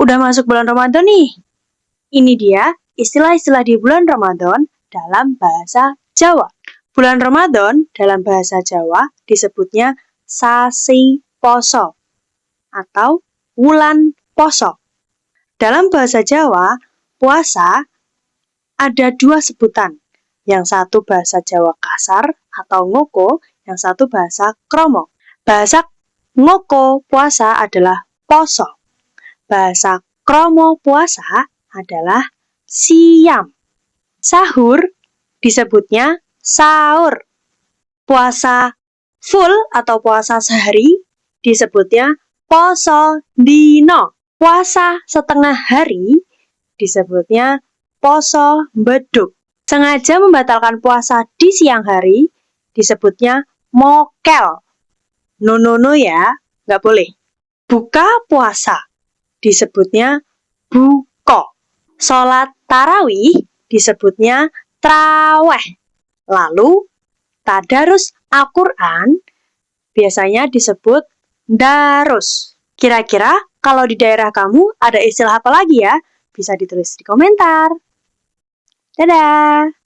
Udah masuk bulan Ramadan nih. Ini dia istilah-istilah di bulan Ramadan dalam bahasa Jawa. Bulan Ramadan dalam bahasa Jawa disebutnya sasi poso atau wulan poso. Dalam bahasa Jawa, puasa ada dua sebutan. Yang satu bahasa Jawa kasar atau ngoko, yang satu bahasa kromo. Bahasa ngoko puasa adalah poso. Bahasa kromo puasa adalah siam. Sahur disebutnya sahur. Puasa full atau puasa sehari disebutnya poso dino. Puasa setengah hari disebutnya poso beduk. Sengaja membatalkan puasa di siang hari disebutnya mokel. No ya, nggak boleh. Buka puasa disebutnya buko. Sholat tarawih disebutnya traweh. Lalu, tadarus Al-Quran biasanya disebut darus. Kira-kira kalau di daerah kamu ada istilah apa lagi ya? Bisa ditulis di komentar. Dadah!